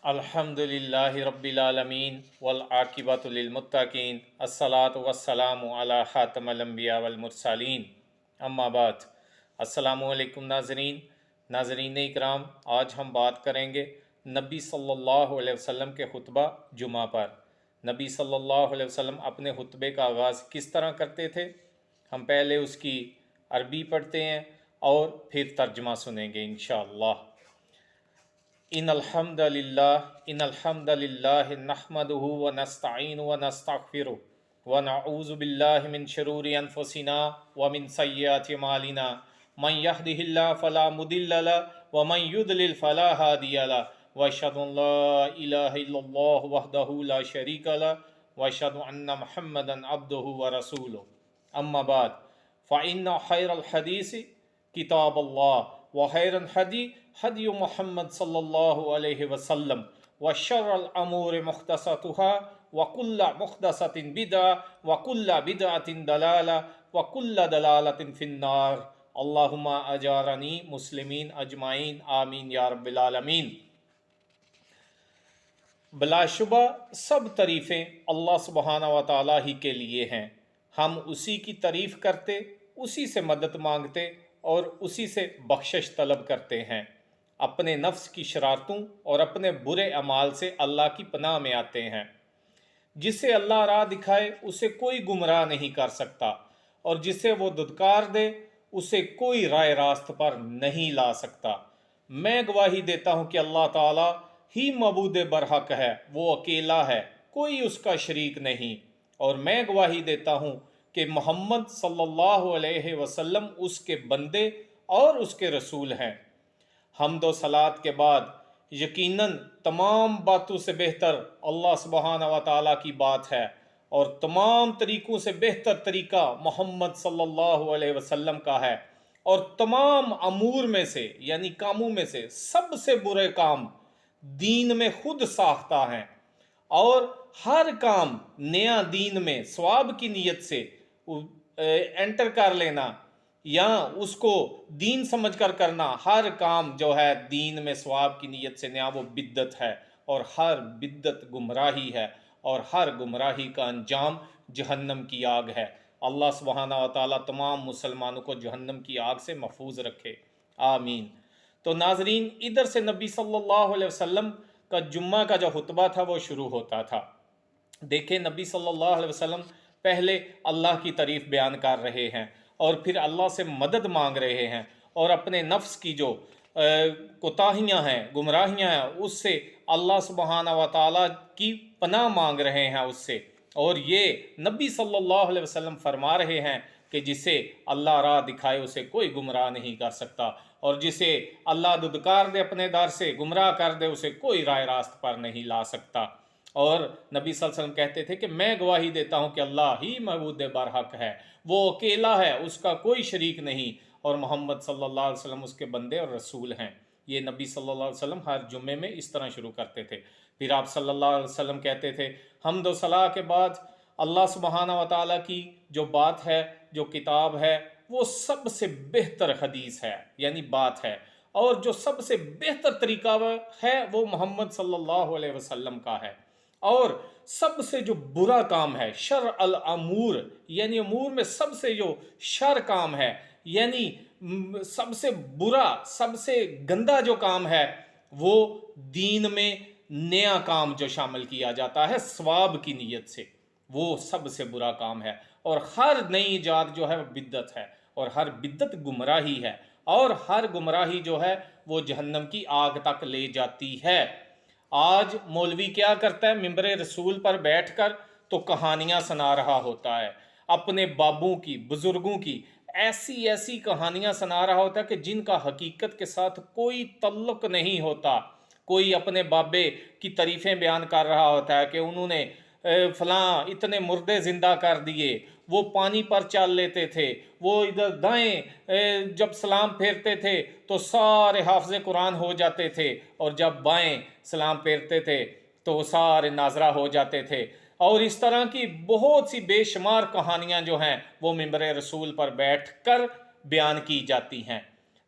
الحمدللہ رب العالمین والعاقبۃ للمتقین الصلاۃ والسلام علی خاتم الانبیاء والمرسلین اما بعد۔ السلام علیکم ناظرین اکرام، آج ہم بات کریں گے نبی صلی اللہ علیہ وسلم کے خطبہ جمعہ پر۔ نبی صلی اللہ علیہ وسلم اپنے خطبے کا آغاز کس طرح کرتے تھے؟ ہم پہلے اس کی عربی پڑھتے ہیں اور پھر ترجمہ سنیں گے انشاءاللہ۔ ان الحمد للہ نحمده ونستعین ونستغفره ونعوذ باللہ من شرور انفسنا ومن سیئات اعمالنا من يهده الله فلا مضل له ومن يضلل فلا هادي له واشهد ان لا اله الا الله وحده لا شريك له واشهد ان محمدا عبده ورسوله اما بعد فان خير الحديث کتاب اللہ وخیر الہدی ہدی محمد صلی اللہ علیہ وسلم وشر الامور محدثاتها وکل محدثۃ بدعہ وکل بدعۃ ضلالہ وکل ضلالۃ فی النار اللہم اجارنی مسلمین اجمعین آمین یا رب العالمین۔ بلا شبہ سب تعریفیں اللہ سبحانہ و تعالیٰ ہی کے لیے ہیں۔ ہم اسی کی تعریف کرتے، اسی سے مدد مانگتے اور اسی سے بخشش طلب کرتے ہیں۔ اپنے نفس کی شرارتوں اور اپنے برے اعمال سے اللہ کی پناہ میں آتے ہیں۔ جسے اللہ راہ دکھائے اسے کوئی گمراہ نہیں کر سکتا، اور جسے وہ دھتکار دے اسے کوئی راہ راست پر نہیں لا سکتا۔ میں گواہی دیتا ہوں کہ اللہ تعالیٰ ہی معبود برحق ہے، وہ اکیلا ہے، کوئی اس کا شریک نہیں، اور میں گواہی دیتا ہوں کہ محمد صلی اللہ علیہ وسلم اس کے بندے اور اس کے رسول ہیں۔ حمد و صلات کے بعد یقیناً تمام باتوں سے بہتر اللہ سبحانہ و تعالیٰ کی بات ہے، اور تمام طریقوں سے بہتر طریقہ محمد صلی اللہ علیہ وسلم کا ہے، اور تمام امور میں سے یعنی کاموں میں سے سب سے برے کام دین میں خود ساختہ ہیں، اور ہر کام نیا دین میں ثواب کی نیت سے انٹر کر لینا یا اس کو دین سمجھ کر کرنا، ہر کام جو ہے دین میں ثواب کی نیت سے نیا، وہ بدعت ہے، اور ہر بدعت گمراہی ہے، اور ہر گمراہی کا انجام جہنم کی آگ ہے۔ اللہ سبحانہ و تعالیٰ تمام مسلمانوں کو جہنم کی آگ سے محفوظ رکھے، آمین۔ تو ناظرین، ادھر سے نبی صلی اللہ علیہ وسلم کا جمعہ کا جو خطبہ تھا وہ شروع ہوتا تھا۔ دیکھیں، نبی صلی اللہ علیہ وسلم پہلے اللہ کی تعریف بیان کر رہے ہیں، اور پھر اللہ سے مدد مانگ رہے ہیں، اور اپنے نفس کی جو کوتاہیاں ہیں، گمراہیاں ہیں، اس سے اللہ سبحانہ و تعالیٰ کی پناہ مانگ رہے ہیں اس سے۔ اور یہ نبی صلی اللہ علیہ وسلم فرما رہے ہیں کہ جسے اللہ راہ دکھائے اسے کوئی گمراہ نہیں کر سکتا، اور جسے اللہ دھتکار دے اپنے در سے، گمراہ کر دے، اسے کوئی راہ راست پر نہیں لا سکتا۔ اور نبی صلی اللہ علیہ وسلم کہتے تھے کہ میں گواہی دیتا ہوں کہ اللہ ہی معبود برحق ہے، وہ اکیلا ہے، اس کا کوئی شریک نہیں، اور محمد صلی اللہ علیہ وسلم اس کے بندے اور رسول ہیں۔ یہ نبی صلی اللہ علیہ وسلم ہر جمعے میں اس طرح شروع کرتے تھے۔ پھر آپ صلی اللہ علیہ وسلم کہتے تھے حمد و ثنا کے بعد اللہ سبحانہ و تعالیٰ کی جو بات ہے، جو کتاب ہے، وہ سب سے بہتر حدیث ہے، یعنی بات ہے، اور جو سب سے بہتر طریقہ ہے وہ محمد صلی اللہ علیہ وسلم کا ہے۔ اور سب سے جو برا کام ہے، شر الامور، یعنی امور میں سب سے جو شر کام ہے، یعنی سب سے برا، سب سے گندا جو کام ہے، وہ دین میں نیا کام جو شامل کیا جاتا ہے ثواب کی نیت سے، وہ سب سے برا کام ہے۔ اور ہر نئی ایجاد جو ہے وہ بدعت ہے، اور ہر بدعت گمراہی ہے، اور ہر گمراہی جو ہے وہ جہنم کی آگ تک لے جاتی ہے۔ آج مولوی کیا کرتا ہے؟ ممبر رسول پر بیٹھ کر تو کہانیاں سنا رہا ہوتا ہے، اپنے بابوں کی، بزرگوں کی ایسی ایسی کہانیاں سنا رہا ہوتا ہے کہ جن کا حقیقت کے ساتھ کوئی تعلق نہیں ہوتا۔ کوئی اپنے بابے کی تعریفیں بیان کر رہا ہوتا ہے کہ انہوں نے فلاں اتنے مردے زندہ کر دیے، وہ پانی پر چل لیتے تھے، وہ ادھر دائیں جب سلام پھیرتے تھے تو سارے حافظ قرآن ہو جاتے تھے، اور جب بائیں سلام پھیرتے تھے تو وہ سارے ناظرہ ہو جاتے تھے۔ اور اس طرح کی بہت سی بے شمار کہانیاں جو ہیں وہ ممبر رسول پر بیٹھ کر بیان کی جاتی ہیں۔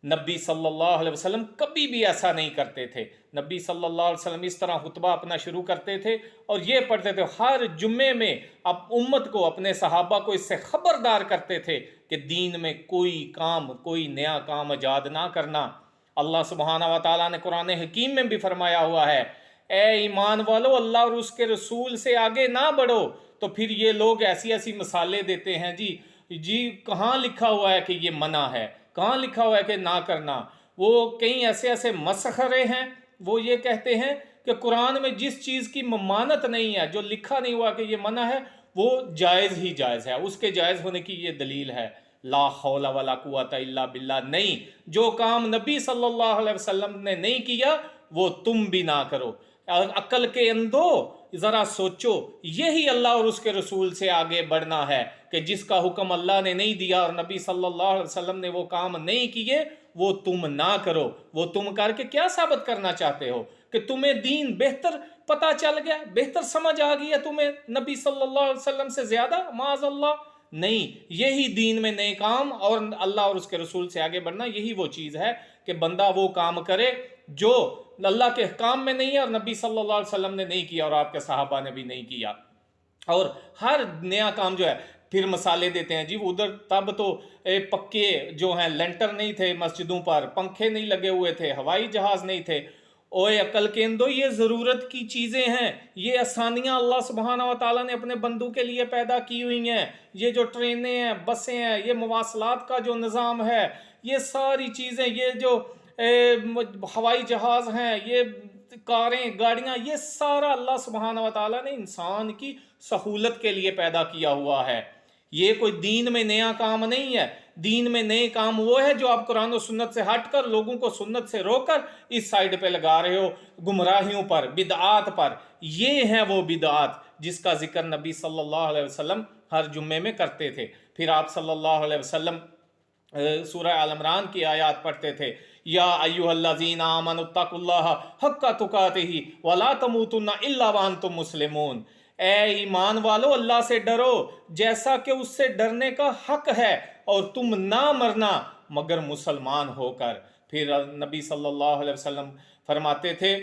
نبی صلی اللہ علیہ وسلم کبھی بھی ایسا نہیں کرتے تھے. نبی صلی اللہ علیہ وسلم اس طرح خطبہ اپنا شروع کرتے تھے اور یہ پڑھتے تھے ہر جمعے میں. اب امت کو، اپنے صحابہ کو اس سے خبردار کرتے تھے کہ دین میں کوئی نیا کام ایجاد نہ کرنا. اللہ سبحانہ و تعالیٰ نے قرآن حکیم میں بھی فرمایا ہوا ہے، اے ایمان والو اللہ اور اس کے رسول سے آگے نہ بڑھو. تو پھر یہ لوگ ایسی ایسی مثالیں دیتے ہیں، جی کہاں لکھا ہوا ہے کہ یہ منع ہے، کہاں لکھا ہوا ہے کہ نہ کرنا. وہ کئی ایسے مسخرے ہیں، وہ یہ کہتے ہیں کہ قرآن میں جس چیز کی ممانت نہیں ہے، جو لکھا نہیں ہوا کہ یہ منع ہے، وہ جائز ہی جائز ہے، اس کے جائز ہونے کی یہ دلیل ہے. لا حول ولا قوت الا باللہ. نہیں، جو کام نبی صلی اللہ علیہ وسلم نے نہیں کیا وہ تم بھی نہ کرو. عقل کے اندو ذرا سوچو، یہی اللہ اور اس کے رسول سے آگے بڑھنا ہے کہ جس کا حکم اللہ نے نہیں دیا اور نبی صلی اللہ علیہ وسلم نے وہ کام نہیں کیے، وہ تم نہ کرو. وہ تم کر کے کیا ثابت کرنا چاہتے ہو؟ کہ تمہیں دین بہتر پتہ چل گیا، بہتر سمجھ آ گئی ہے تمہیں نبی صلی اللہ علیہ وسلم سے زیادہ؟ معاذ اللہ. نہیں، یہی دین میں نئے کام اور اللہ اور اس کے رسول سے آگے بڑھنا، یہی وہ چیز ہے کہ بندہ وہ کام کرے جو اللہ کے احکام میں نہیں ہے اور نبی صلی اللہ علیہ وسلم نے نہیں کیا اور آپ کے صحابہ نے بھی نہیں کیا. اور ہر نیا کام جو ہے، پھر مثالیں دیتے ہیں، جی ادھر تب تو پکے جو ہیں لینٹر نہیں تھے مسجدوں پر، پنکھے نہیں لگے ہوئے تھے، ہوائی جہاز نہیں تھے. اوے عقل کے اندو، یہ ضرورت کی چیزیں ہیں، یہ آسانیاں اللہ سبحانہ و تعالیٰ نے اپنے بندوں کے لیے پیدا کی ہوئی ہیں. یہ جو ٹرینیں ہیں، بسیں ہیں، یہ مواصلات کا جو نظام ہے، یہ ساری چیزیں، یہ جو ہوائی جہاز ہیں، یہ کاریں، گاڑیاں، یہ سارا اللہ سبحانہ و تعالیٰ نے انسان کی سہولت کے لیے پیدا کیا ہوا ہے. یہ کوئی دین میں نیا کام نہیں ہے. دین میں نئے کام وہ ہے جو آپ قرآن و سنت سے ہٹ کر لوگوں کو سنت سے روک کر اس سائیڈ پہ لگا رہے ہو، گمراہیوں پر، بدعات پر. یہ ہیں وہ بدعات جس کا ذکر نبی صلی اللہ علیہ وسلم ہر جمعے میں کرتے تھے. پھر آپ صلی اللہ علیہ وسلم سورہ آل عمران کی آیات پڑھتے تھے، یا ایھا الذین آمنوا اتقوا اللہ حق تقاتہ ولا تموتن الا وانتم مسلمون. اے ایمان والو اللہ سے ڈرو جیسا کہ اس سے ڈرنے کا حق ہے، اور تم نہ مرنا مگر مسلمان ہو کر. پھر نبی صلی اللہ علیہ وسلم فرماتے تھے،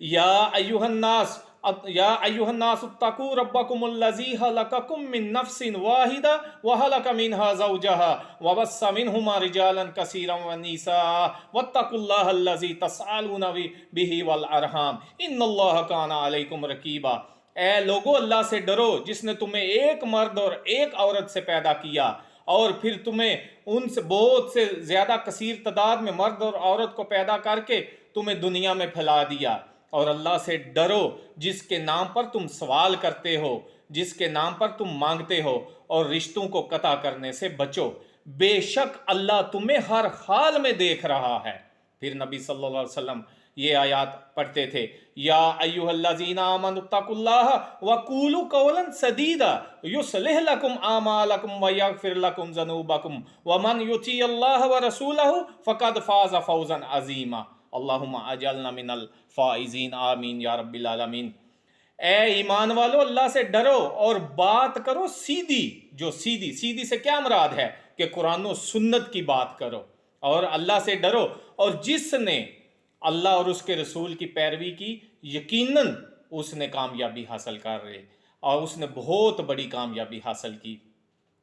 یا ایھا الناس اتقوا ربکم الذی خلقکم من نفس واحدہ وخلق منها زوجها وبث منہما رجالا کثیرا ونساء واتقوا اللہ الذی تسألون بہ والارحام ان اللہ کان علیکم رقیبا. اے لوگو اللہ سے ڈرو جس نے تمہیں ایک مرد اور ایک عورت سے پیدا کیا، اور پھر تمہیں ان سے بہت سے زیادہ کثیر تعداد میں مرد اور عورت کو پیدا کر کے تمہیں دنیا میں پھیلا دیا. اور اللہ سے ڈرو جس کے نام پر تم سوال کرتے ہو، جس کے نام پر تم مانگتے ہو، اور رشتوں کو قطع کرنے سے بچو، بے شک اللہ تمہیں ہر حال میں دیکھ رہا ہے. پھر نبی صلی اللہ علیہ وسلم یہ آیات پڑھتے تھے، یا ایھا الذین آمنوا اتقوا اللہ وقولوا قولا سدیدا یصلح لکم اعمالکم ویغفر لکم ذنوبکم ومن یطیع اللہ ورسولہ فقد فاز فوزا عظیما. اللہم اجعلنا من الفائزین، آمین یا رب العالمین. اے ایمان والو اللہ سے ڈرو اور بات کرو سیدھی. جو سیدھی سے کیا مراد ہے؟ کہ قرآن و سنت کی بات کرو اور اللہ سے ڈرو. اور جس نے اللہ اور اس کے رسول کی پیروی کی، یقیناً اس نے کامیابی حاصل کر رہے، اور اس نے بہت بڑی کامیابی حاصل کی.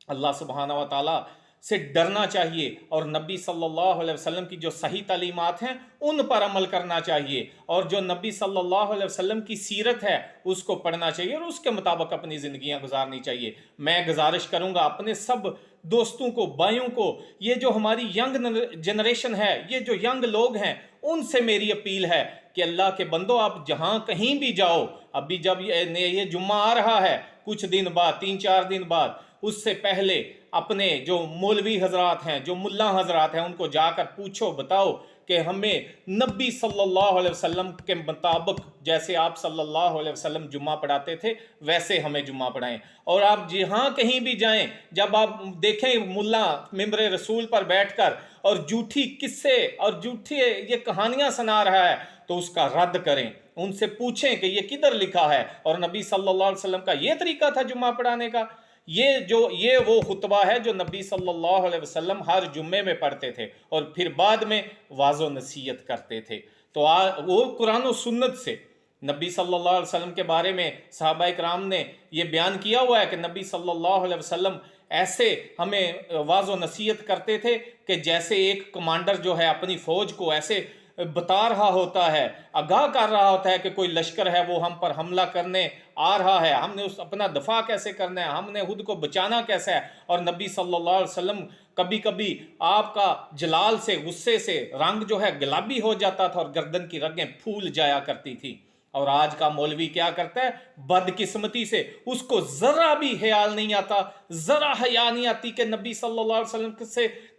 اللہ سبحانہ و تعالیٰ سے ڈرنا چاہیے، اور نبی صلی اللہ علیہ وسلم کی جو صحیح تعلیمات ہیں ان پر عمل کرنا چاہیے، اور جو نبی صلی اللہ علیہ وسلم کی سیرت ہے اس کو پڑھنا چاہیے اور اس کے مطابق اپنی زندگیاں گزارنی چاہیے. میں گزارش کروں گا اپنے سب دوستوں کو، بھائیوں کو، یہ جو ہماری ینگ جنریشن ہے، یہ جو ینگ لوگ ہیں، ان سے میری اپیل ہے کہ اللہ کے بندو آپ جہاں کہیں بھی جاؤ، ابھی جب یہ جمعہ آ رہا ہے کچھ دن بعد، 3-4 دن بعد، اس سے پہلے اپنے جو مولوی حضرات ہیں، جو ملا حضرات ہیں، ان کو جا کر پوچھو، بتاؤ کہ ہمیں نبی صلی اللہ علیہ وسلم کے مطابق جیسے آپ صلی اللہ علیہ وسلم جمعہ پڑھاتے تھے ویسے ہمیں جمعہ پڑھائیں. اور آپ جہاں کہیں بھی جائیں، جب آپ دیکھیں ملا ممبر رسول پر بیٹھ کر اور جھوٹی قصے اور جھوٹی یہ کہانیاں سنا رہا ہے تو اس کا رد کریں. ان سے پوچھیں کہ یہ کدھر لکھا ہے، اور نبی صلی اللہ علیہ وسلم کا یہ طریقہ تھا جمعہ پڑھانے کا؟ یہ وہ خطبہ ہے جو نبی صلی اللہ علیہ وسلم ہر جمعے میں پڑھتے تھے اور پھر بعد میں واعظ و نصیحت کرتے تھے۔ تو وہ قرآن و سنت سے نبی صلی اللہ علیہ وسلم کے بارے میں صحابہ کرام نے یہ بیان کیا ہوا ہے کہ نبی صلی اللہ علیہ وسلم ایسے ہمیں واعظ و نصیحت کرتے تھے کہ جیسے ایک کمانڈر جو ہے اپنی فوج کو ایسے بتا رہا ہوتا ہے، آگاہ کر رہا ہوتا ہے کہ کوئی لشکر ہے وہ ہم پر حملہ کرنے آ رہا ہے، ہم نے اپنا دفاع کیسے کرنا ہے، ہم نے خود کو بچانا کیسے ہے۔ اور نبی صلی اللہ علیہ وسلم کبھی کبھی آپ کا جلال سے، غصے سے رنگ جو ہے گلابی ہو جاتا تھا اور گردن کی رگیں پھول جایا کرتی تھی۔ اور آج کا مولوی کیا کرتا ہے؟ بدقسمتی سے اس کو ذرا بھی خیال نہیں آتا، ذرا حیا نہیں آتی کہ نبی صلی اللہ علیہ وسلم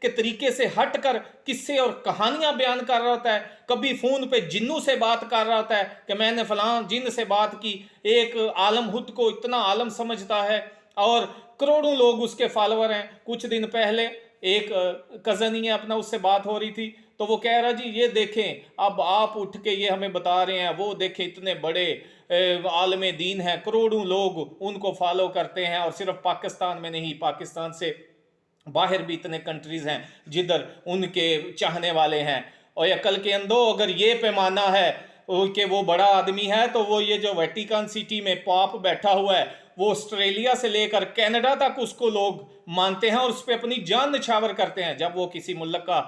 کے طریقے سے ہٹ کر قصے اور کہانیاں بیان کر رہا ہوتا ہے۔ کبھی فون پہ جنوں سے بات کر رہا ہوتا ہے کہ میں نے فلاں جن سے بات کی، ایک عالم خود کو اتنا عالم سمجھتا ہے اور کروڑوں لوگ اس کے فالوور ہیں۔ کچھ دن پہلے ایک کزن ہی اپنا اس سے بات ہو رہی تھی تو وہ کہہ رہا جی یہ دیکھیں اب آپ اٹھ کے یہ ہمیں بتا رہے ہیں، وہ دیکھیں اتنے بڑے عالم دین ہیں، کروڑوں لوگ ان کو فالو کرتے ہیں، اور صرف پاکستان میں نہیں، پاکستان سے باہر بھی اتنے کنٹریز ہیں جدھر ان کے چاہنے والے ہیں۔ اور عقل کے اندھو، اگر یہ پیمانہ ہے کہ وہ بڑا آدمی ہے تو وہ یہ جو ویٹیکن سٹی میں پاپ بیٹھا ہوا ہے، وہ آسٹریلیا سے لے کر کینیڈا تک اس کو لوگ مانتے ہیں اور اس پہ اپنی جان نچھاور کرتے ہیں۔ جب وہ کسی ملک کا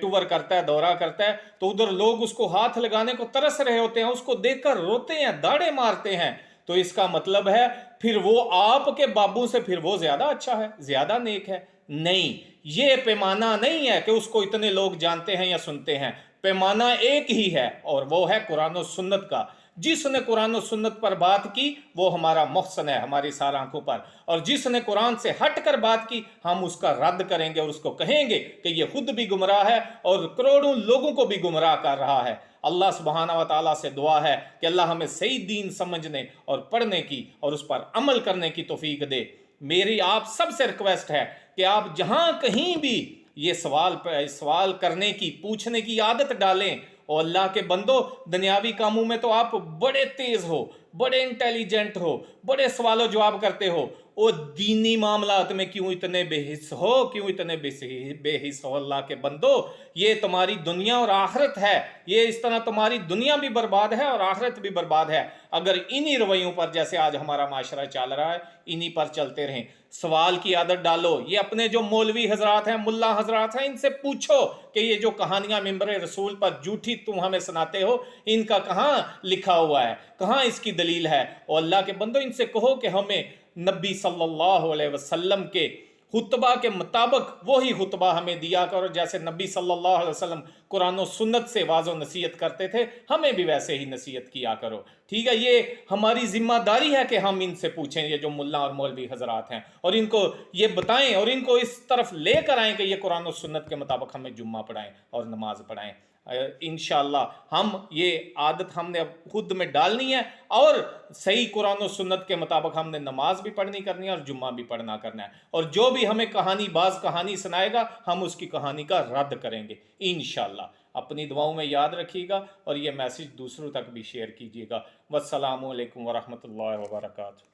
ٹور کرتا ہے، دورہ کرتا ہے، تو ادھر لوگ اس کو ہاتھ لگانے کو ترس رہے ہوتے ہیں، اس کو دیکھ کر روتے ہیں، داڑے مارتے ہیں۔ تو اس کا مطلب ہے پھر وہ آپ کے بابوں سے پھر وہ زیادہ اچھا ہے، زیادہ نیک ہے؟ نہیں، یہ پیمانہ نہیں ہے کہ اس کو اتنے لوگ جانتے ہیں یا سنتے ہیں۔ پیمانہ ایک ہی ہے اور وہ ہے قرآن و سنت کا۔ جس نے قرآن و سنت پر بات کی وہ ہمارا محسن ہے ہماری سار آنکھوں پر، اور جس نے قرآن سے ہٹ کر بات کی ہم اس کا رد کریں گے اور اس کو کہیں گے کہ یہ خود بھی گمراہ ہے اور کروڑوں لوگوں کو بھی گمراہ کر رہا ہے۔ اللہ سبحانہ و تعالیٰ سے دعا ہے کہ اللہ ہمیں صحیح دین سمجھنے اور پڑھنے کی اور اس پر عمل کرنے کی توفیق دے۔ میری آپ سب سے ریکویسٹ ہے کہ آپ جہاں کہیں بھی یہ سوال کرنے کی، پوچھنے کی عادت ڈالیں۔ اور اللہ کے بندو، دنیاوی کاموں میں تو آپ بڑے تیز ہو، بڑے انٹیلیجنٹ ہو، بڑے سوال و جواب کرتے ہو، اور دینی معاملات میں کیوں اتنے بے حس ہو، کیوں اتنے بے حس ہو؟ اللہ کے بندو، یہ تمہاری دنیا اور آخرت ہے، یہ اس طرح تمہاری دنیا بھی برباد ہے اور آخرت بھی برباد ہے اگر انہی رویوں پر، جیسے آج ہمارا معاشرہ چل رہا ہے، انہی پر چلتے رہیں۔ سوال کی عادت ڈالو۔ یہ اپنے جو مولوی حضرات ہیں، ملا حضرات ہیں، ان سے پوچھو کہ یہ جو کہانیاں ممبر رسول پر جھوٹی تم ہمیں سناتے ہو، ان کا کہاں لکھا ہوا ہے، کہاں اس کی دلیل ہے؟ اور اللہ کے بندو، ان سے کہو کہ ہمیں نبی صلی اللہ علیہ وسلم کے خطبہ کے مطابق وہی خطبہ ہمیں دیا کرو، جیسے نبی صلی اللہ علیہ وسلم قرآن و سنت سے واعظ و نصیحت کرتے تھے، ہمیں بھی ویسے ہی نصیحت کیا کرو۔ ٹھیک ہے؟ یہ ہماری ذمہ داری ہے کہ ہم ان سے پوچھیں، یہ جو ملا اور مولوی حضرات ہیں، اور ان کو یہ بتائیں اور ان کو اس طرف لے کر آئیں کہ یہ قرآن و سنت کے مطابق ہمیں جمعہ پڑھائیں اور نماز پڑھائیں۔ انشاءاللہ یہ عادت ہم نے اب خود میں ڈالنی ہے، اور صحیح قرآن و سنت کے مطابق ہم نے نماز بھی پڑھنی کرنی ہے اور جمعہ بھی پڑھنا کرنا ہے، اور جو بھی ہمیں باز کہانی سنائے گا ہم اس کی کہانی کا رد کریں گے انشاءاللہ۔ اپنی دعاؤں میں یاد رکھیے گا اور یہ میسج دوسروں تک بھی شیئر کیجیے گا۔ والسلام علیکم ورحمۃ اللہ وبرکاتہ۔